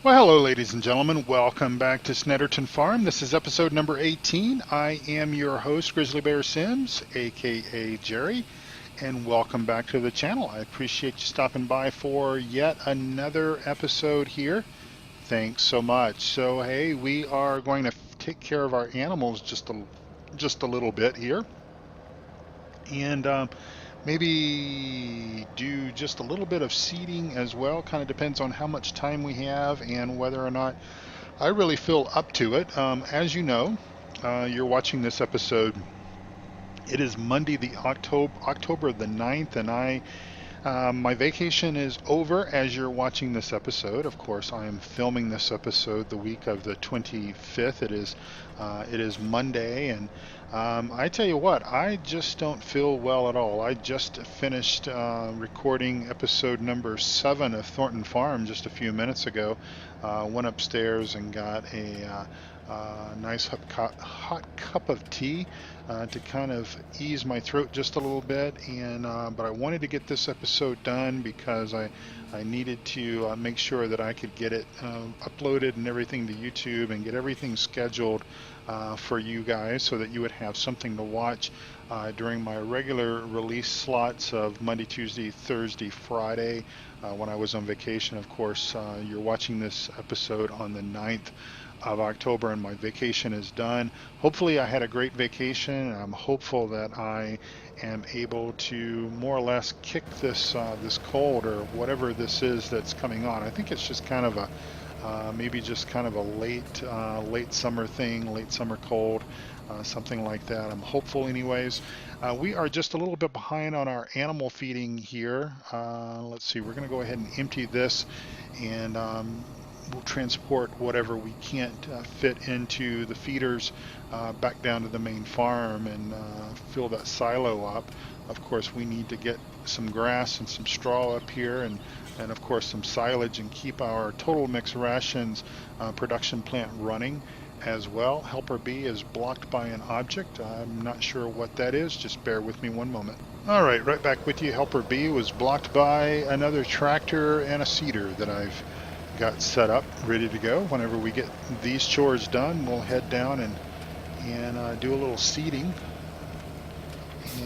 Well, hello, ladies and gentlemen. Welcome back to Snetterton Farm. This is episode number 18. I am your host, Grizzly Bear Sims, aka Jerry, and welcome back to the channel. I appreciate you stopping by for yet another episode here. Thanks so much. So, hey, we are going to take care of our animals just a little bit here, and maybe do just a little bit of seeding as well. Kind of depends on how much time we have and whether or not I really feel up to it. As you know, you're watching this episode. It is Monday, the October the 9th, and my vacation is over as you're watching this episode. Of course, I am filming this episode the week of the 25th. It is Monday, and I tell you what, I just don't feel well at all. I just finished recording episode number 7 of Thornton Farm just a few minutes ago. Went upstairs and got a nice hot cup of tea to kind of ease my throat just a little bit, and but I wanted to get this episode done because I needed to make sure that I could get it uploaded and everything to YouTube and get everything scheduled for you guys so that you would have something to watch during my regular release slots of Monday, Tuesday, Thursday, Friday. When I was on vacation, of course, you're watching this episode on the 9th of October and my vacation is done. Hopefully I had a great vacation. I'm hopeful that I am able to more or less kick this cold or whatever this is that's coming on. I think it's just kind of a maybe just kind of a late summer thing, late summer cold, something like that. I'm hopeful anyways. We are just a little bit behind on our animal feeding here. Let's see, we're going to go ahead and empty this, and we'll transport whatever we can't fit into the feeders back down to the main farm and fill that silo up. Of course, we need to get some grass and some straw up here, and of course some silage, and keep our total mix rations production plant running as well. Helper B is blocked by an object. I'm not sure what that is. Just bear with me one moment. All right back with you. Helper B was blocked by another tractor and a seeder that I've got set up, ready to go. Whenever we get these chores done, we'll head down and do a little seeding.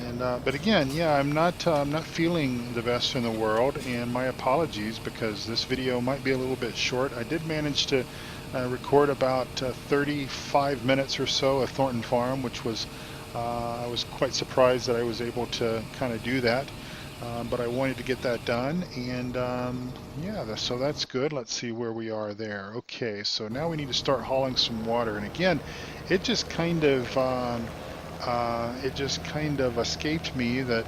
And but again, yeah, I'm not feeling the best in the world, and my apologies because this video might be a little bit short. I did manage to record about 35 minutes or so of Thornton Farm, which was I was quite surprised that I was able to kind of do that. But I wanted to get that done, and yeah, so that's good. Let's see where we are there. Okay, so now we need to start hauling some water, and again, it just kind of escaped me that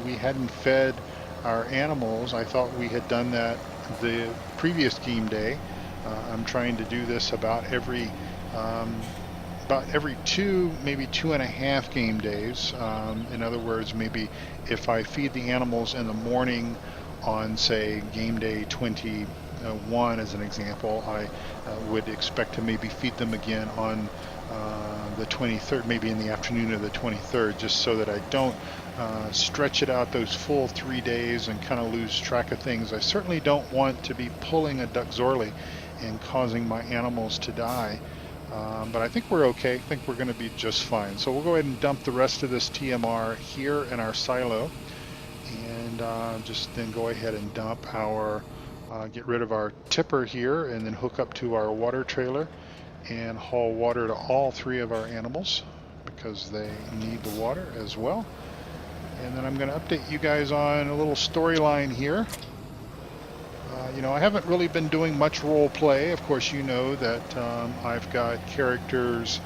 we hadn't fed our animals. I thought we had done that the previous game day. I'm trying to do this um, about every two, maybe 2.5 game days. In other words, maybe if I feed the animals in the morning on, say, game day 21 as an example, I would expect to maybe feed them again on the 23rd, maybe in the afternoon of the 23rd, just so that I don't stretch it out those full 3 days and kind of lose track of things. I certainly don't want to be pulling a duck zorley and causing my animals to die. But I think we're okay. I think we're going to be just fine. So we'll go ahead and dump the rest of this TMR here in our silo, and just then go ahead and dump our, get rid of our tipper here, and then hook up to our water trailer and haul water to all 3 of our animals because they need the water as well. And then I'm going to update you guys on a little storyline here. I haven't really been doing much role play. Of course, you know that I've got characters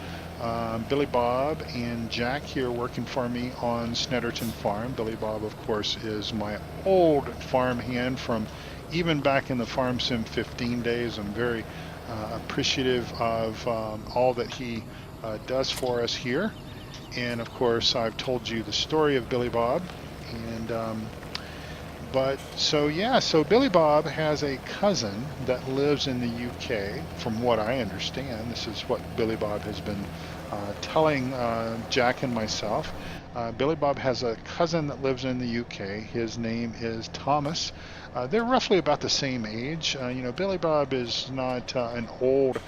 Billy Bob and Jack here working for me on Snetterton Farm. Billy Bob, of course, is my old farm hand from even back in the Farm Sim 15 days. I'm very appreciative of all that he does for us here. And of course, I've told you the story of Billy Bob, and but so yeah, so Billy Bob has a cousin that lives in the UK, from what I understand. This is what Billy Bob has been telling Jack and myself, Billy Bob has a cousin that lives in the UK. His name is Thomas. They're roughly about the same age. Billy Bob is not an old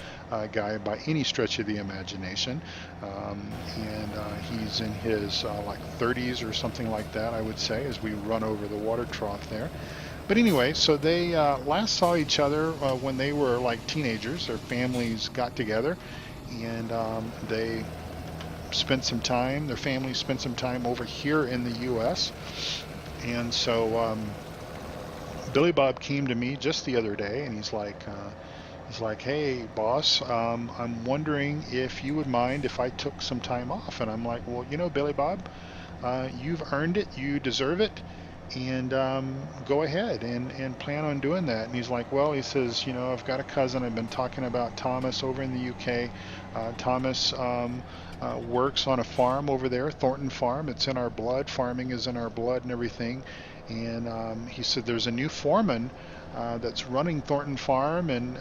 guy by any stretch of the imagination, and he's in his like 30s or something like that, I would say, as we run over the water trough there. But anyway, so they last saw each other when they were like teenagers. Their families got together, and they spent some time. Their families spent some time over here in the U.S. And so Billy Bob came to me just the other day, and he's like, "Hey, boss, I'm wondering if you would mind if I took some time off." And I'm like, "Well, Billy Bob, you've earned it. You deserve it." And go ahead and plan on doing that. And he's like, well, he says, I've got a cousin. I've been talking about Thomas over in the UK. Thomas works on a farm over there, Thornton Farm. It's in our blood. Farming is in our blood and everything. And he said there's a new foreman that's running Thornton Farm. And,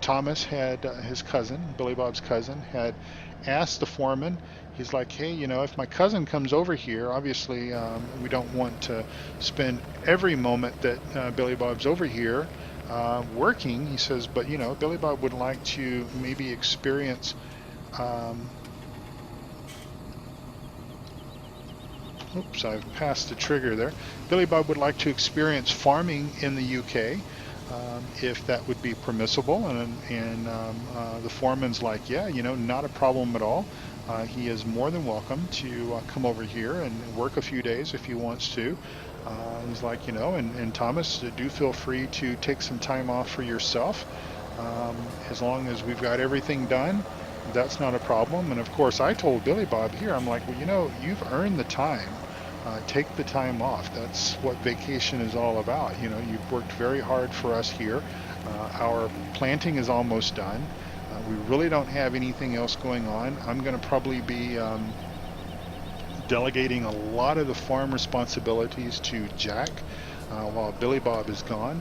Thomas had his cousin, Billy Bob's cousin, had asked the foreman. He's like, hey, if my cousin comes over here, obviously we don't want to spend every moment that Billy Bob's over here working. He says, but Billy Bob would like to maybe experience oops, I've passed the trigger there. Billy Bob would like to experience farming in the UK, if that would be permissible. And the foreman's like, yeah, not a problem at all. He is more than welcome to come over here and work a few days if he wants to. He's like, and Thomas, do feel free to take some time off for yourself. As long as we've got everything done, that's not a problem. And of course, I told Billy Bob here, I'm like, well, you've earned the time. Take the time off. That's what vacation is all about. You've worked very hard for us here. Our planting is almost done. We really don't have anything else going on. I'm going to probably be delegating a lot of the farm responsibilities to Jack while Billy Bob is gone.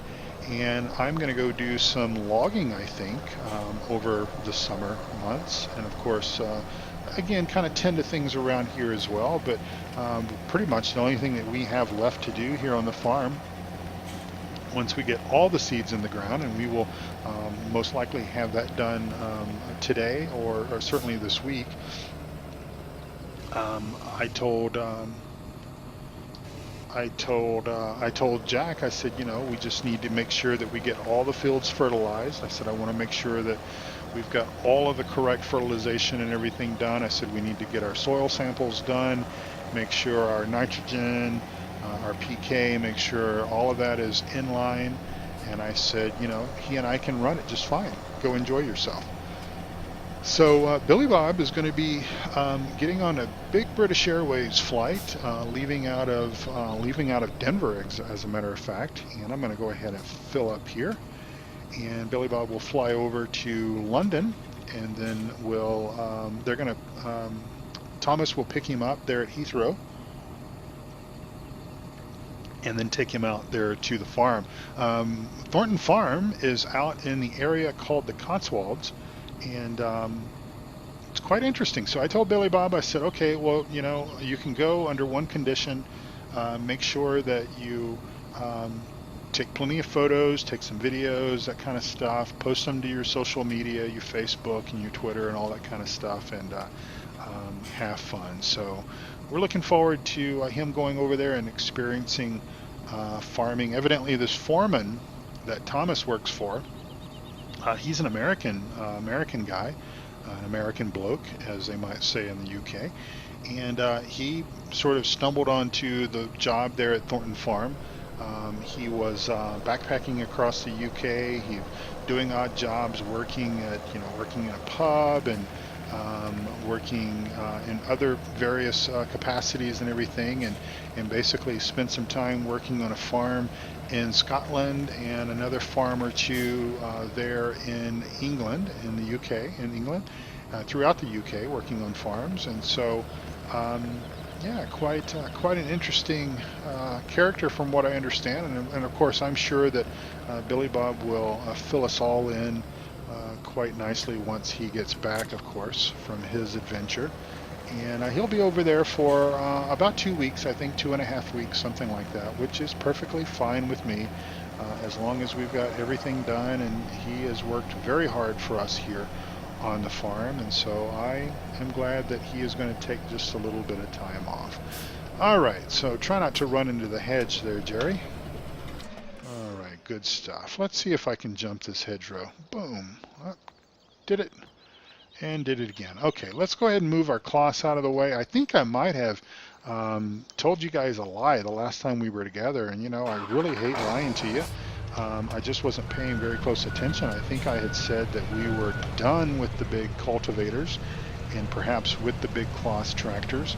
And I'm going to go do some logging, I think, over the summer months. And of course, again, kind of tend to things around here as well. But pretty much the only thing that we have left to do here on the farm, once we get all the seeds in the ground, and we will most likely have that done today or certainly this week. I told Jack, I said, we just need to make sure that we get all the fields fertilized. I said, I want to make sure that we've got all of the correct fertilization and everything done. I said, we need to get our soil samples done, make sure our nitrogen, our PK, make sure all of that is in line. And I said, he and I can run it just fine. Go enjoy yourself. So Billy Bob is going to be getting on a big British Airways flight, leaving out of Denver, as a matter of fact. And I'm going to go ahead and fill up here. And Billy Bob will fly over to London, and then Thomas will pick him up there at Heathrow, and then take him out there to the farm. Thornton Farm is out in the area called the Cotswolds, and it's quite interesting. So I told Billy Bob, I said, okay, well, you can go under one condition. Make sure that you take plenty of photos, take some videos, that kind of stuff, post them to your social media, your Facebook and your Twitter and all that kind of stuff, and have fun. So we're looking forward to him going over there and experiencing farming. Evidently, this foreman that Thomas works for, he's an American guy, an American bloke, as they might say in the UK. And he sort of stumbled onto the job there at Thornton Farm. He was backpacking across the UK, doing odd jobs, working in a pub, and working in other various capacities and everything, and basically spent some time working on a farm in Scotland and another farm or two there in England, in the UK, in England, throughout the UK, working on farms. And so quite an interesting character from what I understand, and of course I'm sure that Billy Bob will fill us all in quite nicely once he gets back, of course, from his adventure. And he'll be over there for about 2 weeks, I think 2.5 weeks, something like that, which is perfectly fine with me, as long as we've got everything done. And he has worked very hard for us here on the farm, and so I am glad that he is going to take just a little bit of time off. All right, so try not to run into the hedge there, Jerry. All right, good stuff. Let's see if I can jump this hedgerow. Boom. Did it. And did it again. Okay, let's go ahead and move our cloths out of the way. I think I might have told you guys a lie the last time we were together, and I really hate lying to you. I just wasn't paying very close attention. I think I had said that we were done with the big cultivators and perhaps with the big cloth tractors.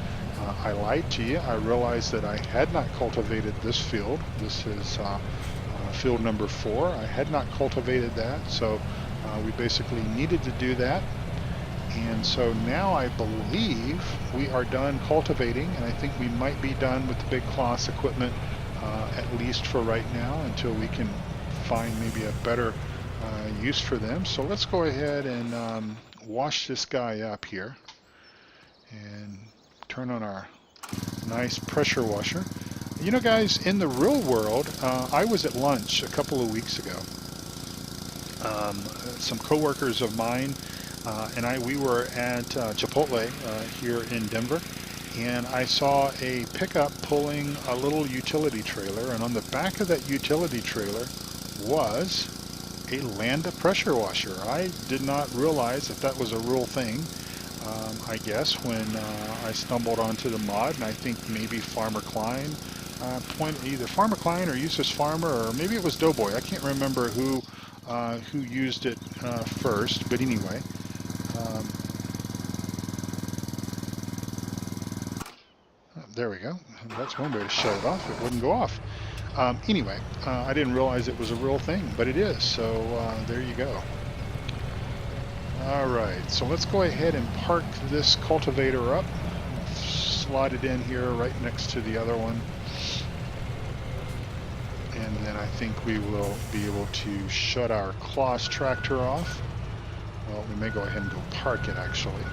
I lied to you. I realized that I had not cultivated this field. This is field number 4. I had not cultivated that, so we basically needed to do that. And so now I believe we are done cultivating, and I think we might be done with the big cloth equipment, at least for right now, until we can find maybe a better use for them. So let's go ahead and wash this guy up here and turn on our nice pressure washer. Guys, in the real world, I was at lunch a couple of weeks ago. Some coworkers of mine and we were at Chipotle here in Denver, and I saw a pickup pulling a little utility trailer, and on the back of that utility trailer was a Landa pressure washer. I did not realize that that was a real thing. I guess when I stumbled onto the mod, and I think maybe Farmer Klein either Farmer Klein or Eustace Farmer, or maybe it was Doughboy. I can't remember who used it first, but anyway. There we go. That's one way to shut it off. It wouldn't go off. Anyway, I didn't realize it was a real thing, but it is. So there you go. All right, so let's go ahead and park this cultivator up. Slide it in here right next to the other one. And then I think we will be able to shut our cloth tractor off. Well, we may go ahead and go park it, actually.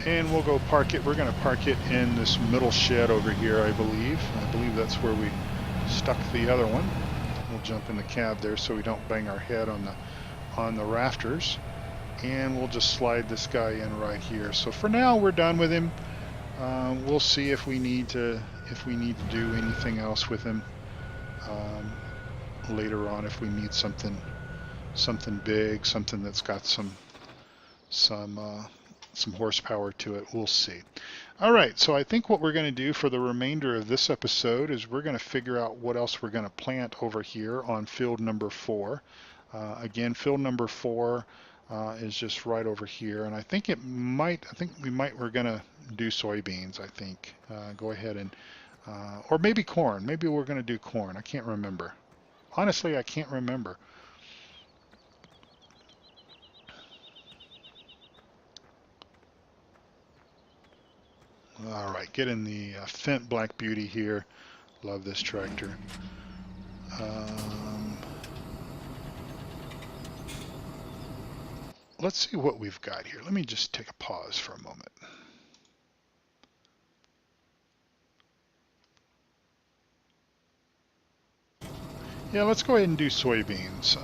And we'll go park it. We're going to park it in this middle shed over here, I believe. I believe that's where we stuck the other one. We'll jump in the cab there so we don't bang our head on the rafters. And we'll just slide this guy in right here. So for now, we're done with him. We'll see if we need to do anything else with him later on. If we need something big, something that's got some horsepower to it, we'll see. All right, so I think what we're going to do for the remainder of this episode is we're going to figure out what else we're going to plant over here on field number 4. Again, field number 4 is just right over here, and we're going to do soybeans, I think. Go ahead and, or maybe corn. Maybe we're going to do corn. I can't remember. Honestly, I can't remember. All right, get in the Fendt Black Beauty here. Love this tractor. Let's see what we've got here. Let me just take a pause for a moment. Yeah, let's go ahead and do soybeans.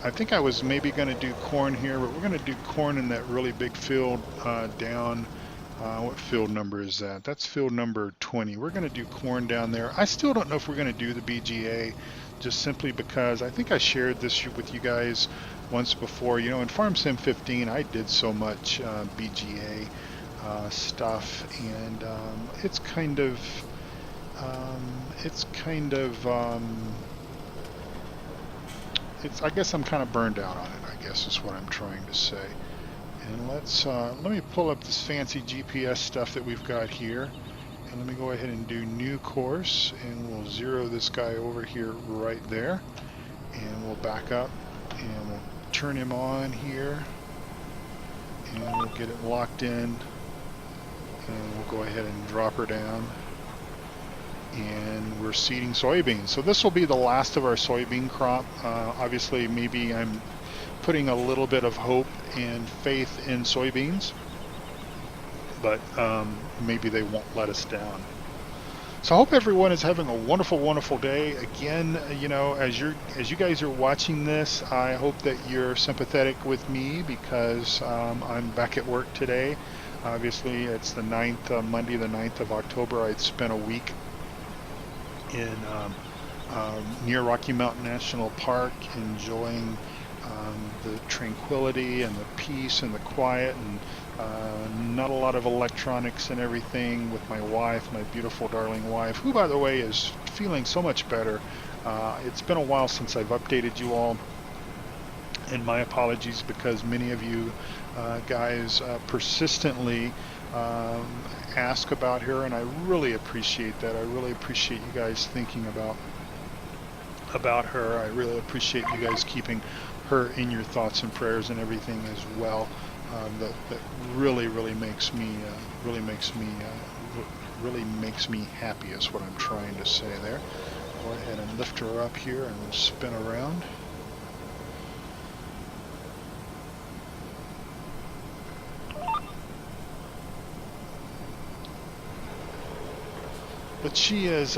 I think I was maybe going to do corn here, but we're going to do corn in that really big field down. What field number is that? That's field number 20. We're going to do corn down there. I still don't know if we're going to do the BGA, just simply because I think I shared this with you guys once before. In Farm Sim 15, I did so much BGA stuff, and I guess I'm kind of burned out on it, I guess is what I'm trying to say. And let me pull up this fancy GPS stuff that we've got here. And let me go ahead and do new course, and we'll zero this guy over here right there. And we'll back up, and we'll turn him on here. And we'll get it locked in. And we'll go ahead and drop her down. And we're seeding soybeans. So this will be the last of our soybean crop. Obviously, maybe I'm putting a little bit of hope and faith in soybeans, but maybe they won't let us down. So I hope everyone is having a wonderful, wonderful day. Again, as you guys are watching this, I hope that you're sympathetic with me because I'm back at work today. Obviously, it's the 9th, Monday the 9th of October. I'd spent a week in near Rocky Mountain National Park, enjoying the tranquility and the peace and the quiet, and not a lot of electronics and everything, with my wife, my beautiful darling wife, who by the way is feeling so much better. It's been a while since I've updated you all, and my apologies because many of you guys persistently ask about her, and I really appreciate that. I really appreciate you guys thinking about her. I really appreciate you guys keeping her in your thoughts and prayers and everything as well. That really makes me really makes me happy is what I'm trying to say there. Go ahead and lift her up here and we'll spin around. But she's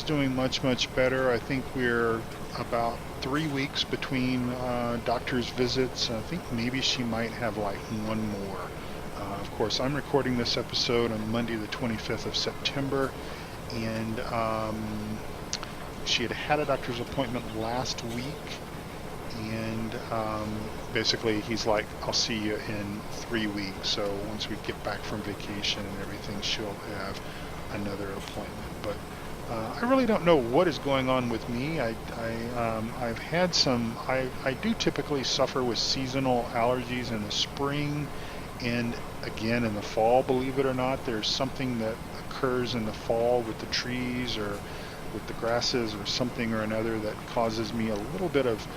doing much better. I think we're about 3 weeks between doctor's visits. I think maybe she might have like one more. Of course, I'm recording this episode on Monday the 25th of September, and she had a doctor's appointment last week, and basically he's like, I'll see you in 3 weeks. So once we get back from vacation and everything, she'll have another appointment. But I really don't know what is going on with me. I've had some. I do typically suffer with seasonal allergies in the spring, and again in the fall. Believe it or not, there's something that occurs in the fall with the trees or with the grasses or something or another that causes me a little bit of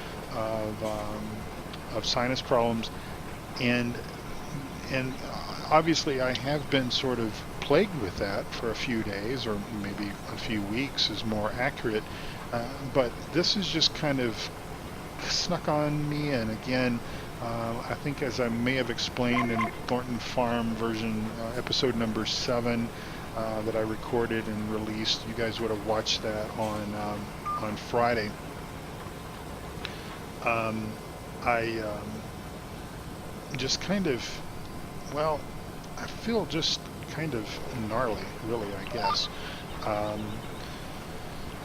sinus problems, and obviously I have been sort of plagued with that for a few days, or maybe a few weeks is more accurate, but this is just kind of snuck on me. And again, I think, as I may have explained in Thornton Farm version episode number 7 that I recorded and released, you guys would have watched that on Friday. I just kind of, well, I feel just kind of gnarly, really, I guess. I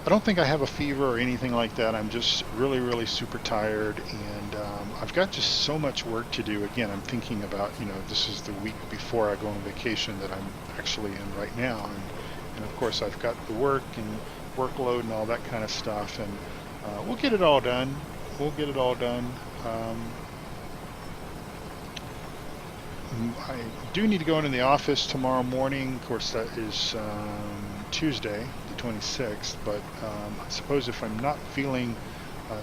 don't think I have a fever or anything like that. I'm just really super tired, and I've got just so much work to do. Again, I'm thinking about, this is the week before I go on vacation that I'm actually in right now, and of course I've got the work and workload and all that kind of stuff, and we'll get it all done. I do need to go into the office tomorrow morning. Of course, that is Tuesday, the 26th. But I suppose if I'm not feeling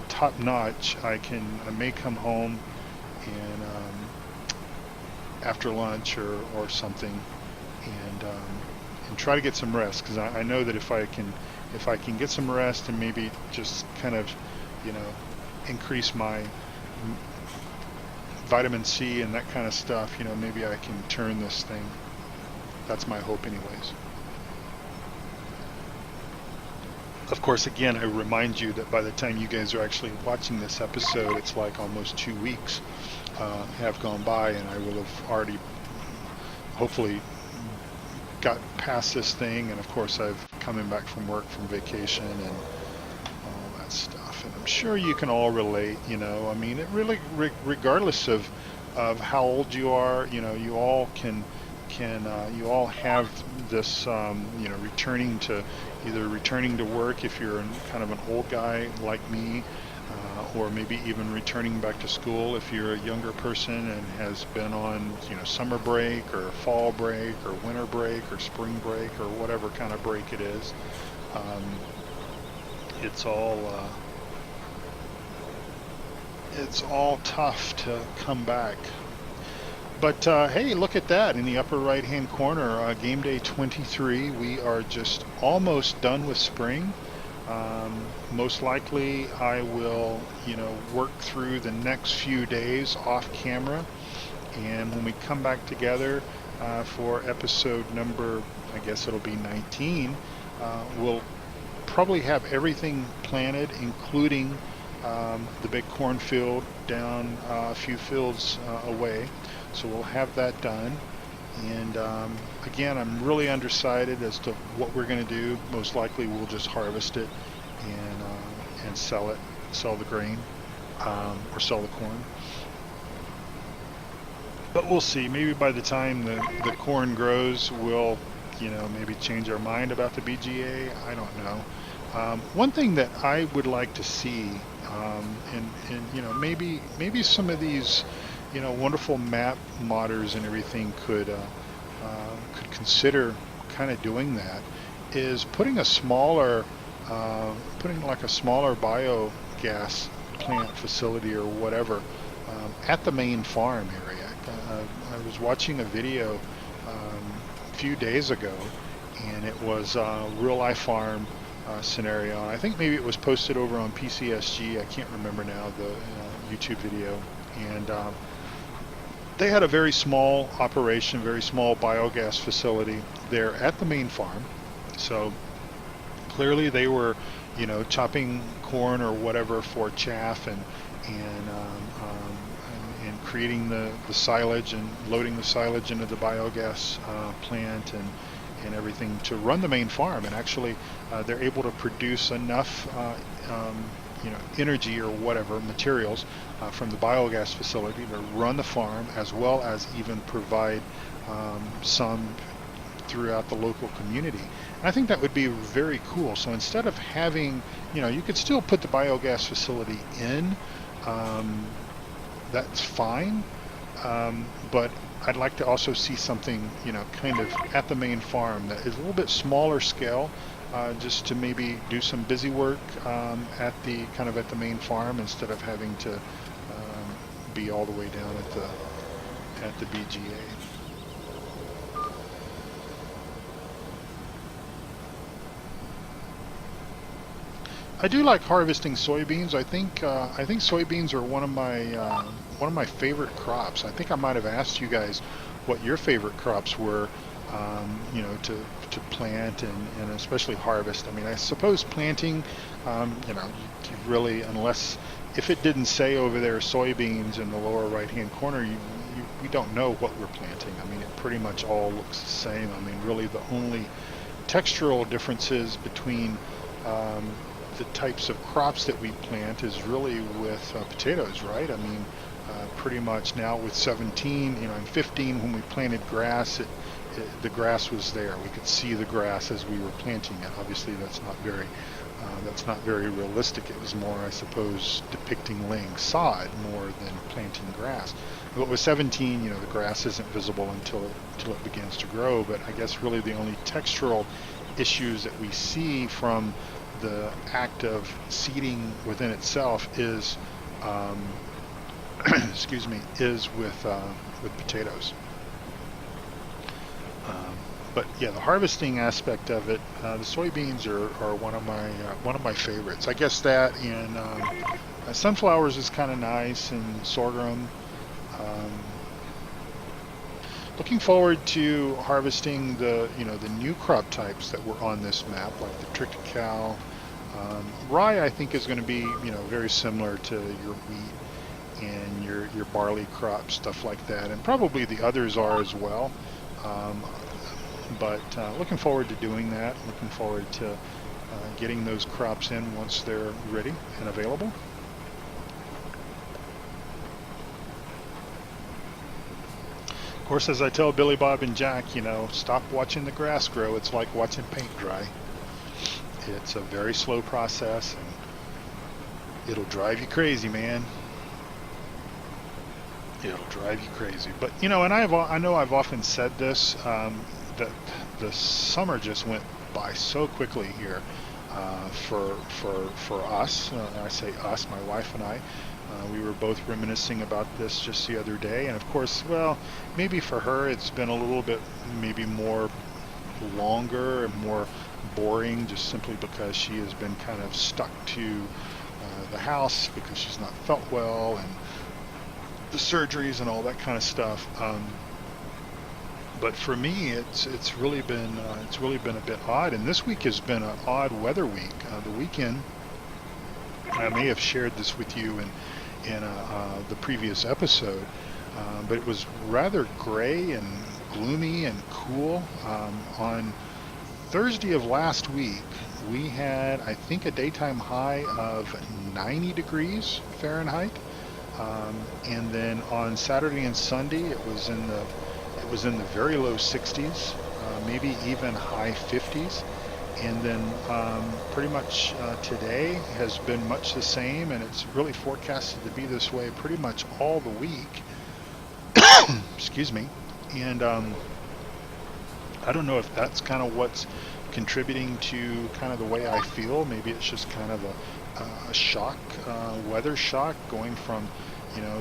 top notch, I may come home and after lunch or something, and try to get some rest, because I know that if I can get some rest and maybe just kind of increase my vitamin C and that kind of stuff, maybe I can turn this thing. That's my hope anyways. Of course, again, I remind you that by the time you guys are actually watching this episode, it's like almost 2 weeks have gone by, and I will have already hopefully got past this thing, and of course I've coming back from work from vacation and all that stuff. And I'm sure you can all relate, I mean, it really, regardless of how old you are, you all can you all have this, returning to work if you're kind of an old guy like me, or maybe even returning back to school if you're a younger person and has been on, summer break or fall break or winter break or spring break or whatever kind of break it is. It's all tough to come back. But hey, look at that in the upper right hand corner, game day 23. We are just almost done with spring. Most likely I will, work through the next few days off camera. And when we come back together for episode number, I guess it'll be 19, we'll probably have everything planted, including the big cornfield down a few fields away. So we'll have that done. And again, I'm really undecided as to what we're going to do. Most likely we'll just harvest it and sell it, sell the grain, or sell the corn. But we'll see. Maybe by the time the corn grows, we'll, maybe change our mind about the BGA. I don't know. One thing that I would like to see, and maybe some of these, wonderful map modders and everything could consider kind of doing that, is putting like a smaller biogas plant facility or whatever at the main farm area. I was watching a video a few days ago, and it was a real life farm scenario. I think maybe it was posted over on PCSG. I can't remember now the YouTube video. And they had a very small operation, very small biogas facility there at the main farm. So clearly they were, chopping corn or whatever for chaff and creating the silage and loading the silage into the biogas plant and everything to run the main farm. And actually they're able to produce enough energy or whatever materials from the biogas facility to run the farm, as well as even provide some throughout the local community. And I think that would be very cool. So instead of having, you could still put the biogas facility in, that's fine, but I'd like to also see something, kind of at the main farm that is a little bit smaller scale, just to maybe do some busy work at the main farm, instead of having to be all the way down at the BGA. I do like harvesting soybeans. I think soybeans are one of my favorite crops. I think I might have asked you guys what your favorite crops were, to plant and especially harvest. I mean, I suppose planting, you really, unless if it didn't say over there soybeans in the lower right-hand corner, we don't know what we're planting. I mean, it pretty much all looks the same. I mean, really, the only textural differences between the types of crops that we plant is really with potatoes, right? I mean, pretty much now with 17, and 15 when we planted grass, the grass was there. We could see the grass as we were planting it. Obviously, that's not very realistic. It was more, I suppose, depicting laying sod more than planting grass. But with 17, the grass isn't visible until it begins to grow. But I guess really the only textural issues that we see from the act of seeding within itself is, is with potatoes. But yeah, the harvesting aspect of it, the soybeans are one of my favorites. I guess that and sunflowers is kind of nice, and sorghum. Looking forward to harvesting the new crop types that were on this map, like the triticale. Rye, I think, is going to be very similar to your wheat and your barley crop, stuff like that, and probably the others are as well. But looking forward to doing that. Looking forward to getting those crops in once they're ready and available. Of course, as I tell Billy Bob and Jack, stop watching the grass grow. It's like watching paint dry. It's a very slow process, and it'll drive you crazy, man. It'll drive you crazy. But and I know I've often said this, that the summer just went by so quickly here for us. I say us, my wife and I. We were both reminiscing about this just the other day, and of course, well, maybe for her it's been a little bit maybe more longer and more boring, just simply because she has been kind of stuck to the house because she's not felt well and the surgeries and all that kind of stuff. But for me, it's really been a bit odd, and this week has been an odd weather week. The weekend, I may have shared this with you in the previous episode, but it was rather gray and gloomy and cool. On Thursday of last week, we had, I think, a daytime high of 90 degrees Fahrenheit, and then on Saturday and Sunday, it was in the very low 60s, maybe even high 50s. And then pretty much today has been much the same, and it's really forecasted to be this way pretty much all the week. Excuse me. And I don't know if that's kind of what's contributing to kind of the way I feel. Maybe it's just kind of a shock, weather shock, going from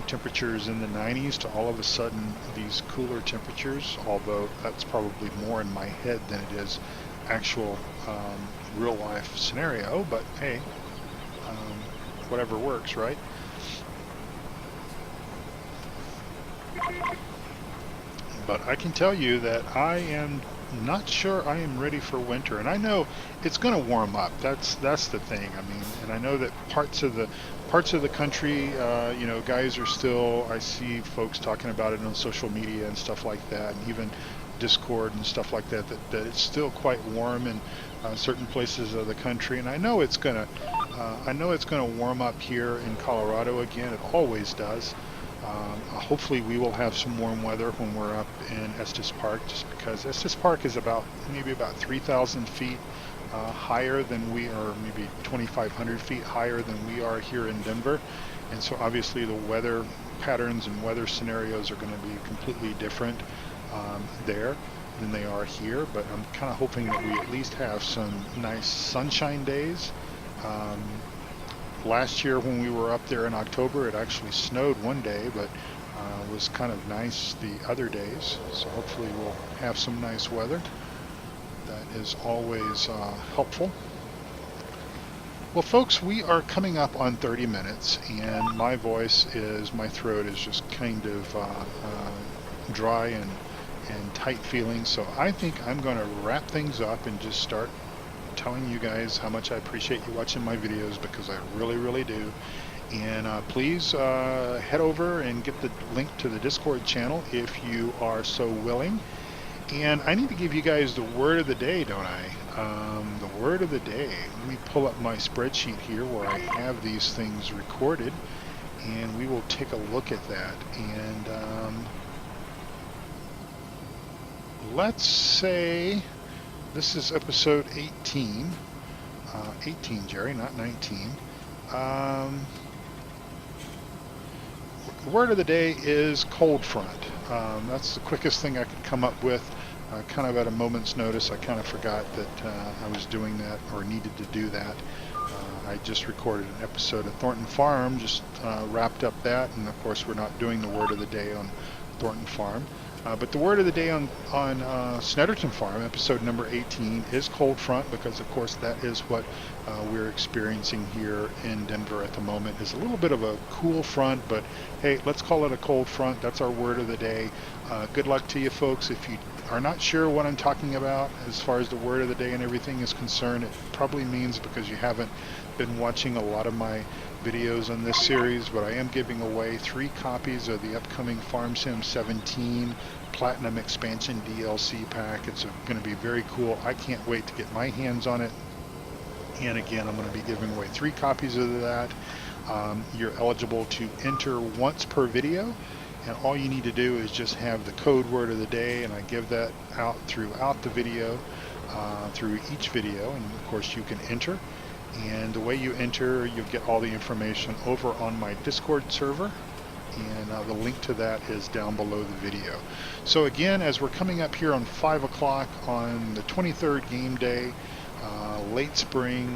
temperatures in the 90s to all of a sudden these cooler temperatures, although that's probably more in my head than it is actual real life scenario. But hey, whatever works, right? But I can tell you that I am not sure I am ready for winter, and I know it's going to warm up. That's the thing. I mean, and I know that parts of the country, guys are still. I see folks talking about it on social media and stuff like that, and even Discord and stuff like that. That it's still quite warm in certain places of the country, and I know it's gonna warm up here in Colorado again. It always does. Hopefully we will have some warm weather when we're up in Estes Park, just because Estes Park is maybe about 3,000 feet higher than we are, maybe 2,500 feet higher than we are here in Denver. And so obviously the weather patterns and weather scenarios are going to be completely different there than they are here. But I'm kind of hoping that we at least have some nice sunshine days. Last year when we were up there in October, it actually snowed one day, but was kind of nice the other days. So hopefully we'll have some nice weather. That is always helpful. Well, folks, we are coming up on 30 minutes, and my throat is just kind of dry and tight feeling. So I think I'm going to wrap things up and just start telling you guys how much I appreciate you watching my videos, because I really, really do. And please head over and get the link to the Discord channel if you are so willing. And I need to give you guys the word of the day, don't I? The word of the day. Let me pull up my spreadsheet here where I have these things recorded, and we will take a look at that. And let's say this is episode 18. 18, Jerry, not 19. The word of the day is cold front. That's the quickest thing I could come up with. Kind of at a moment's notice, I kind of forgot that I was doing that or needed to do that. I just recorded an episode of Thornton Farm, just wrapped up that, and of course we're not doing the word of the day on Thornton Farm. But the word of the day on Snetterton Farm, episode number 18, is cold front, because of course that is what we're experiencing here in Denver at the moment. Is a little bit of a cool front, but hey, let's call it a cold front. That's our word of the day. Good luck to you folks. If you are not sure what I'm talking about as far as the word of the day and everything is concerned, it probably means because you haven't been watching a lot of my videos on this series, but I am giving away 3 copies of the upcoming Farm Sim 17 Platinum Expansion DLC pack. It's going to be very cool. I can't wait to get my hands on it. And again, I'm going to be giving away 3 copies of that. You're eligible to enter once per video, and all you need to do is just have the code word of the day, and I give that out throughout the video, through each video, and of course you can enter. And the way you enter, you'll get all the information over on my Discord server, and the link to that is down below the video. So again, as we're coming up here on 5 o'clock on the 23rd game day, late spring,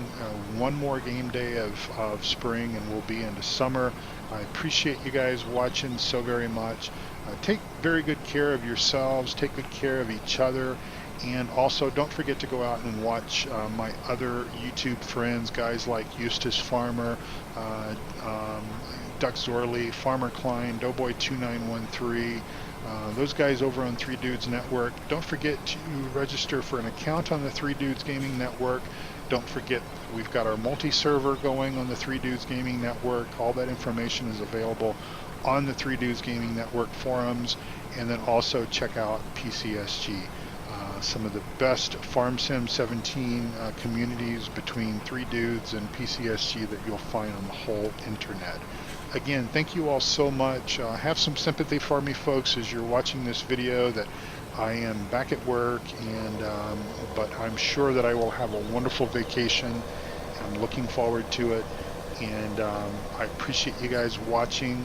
one more game day of spring, and we'll be into summer. I appreciate you guys watching so very much. Take very good care of yourselves, take good care of each other, and also don't forget to go out and watch my other YouTube friends, guys like Eustace Farmer, Duck Zorley, Farmer Klein, Doughboy2913, those guys over on Three Dudes Network. Don't forget to register for an account on the Three Dudes Gaming Network. Don't forget we've got our multi-server going on the Three Dudes Gaming Network. All that information is available on the Three Dudes Gaming Network forums. And then also check out PCSG. Some of the best Farm Sim 17 communities between Three Dudes and PCSG that you'll find on the whole internet. Again, thank you all so much. Have some sympathy for me, folks, as you're watching this video, that I am back at work, but I'm sure that I will have a wonderful vacation. I'm looking forward to it, and I appreciate you guys watching,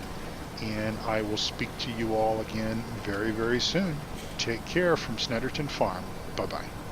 and I will speak to you all again very, very soon. Take care from Snetterton Farm. Bye-bye.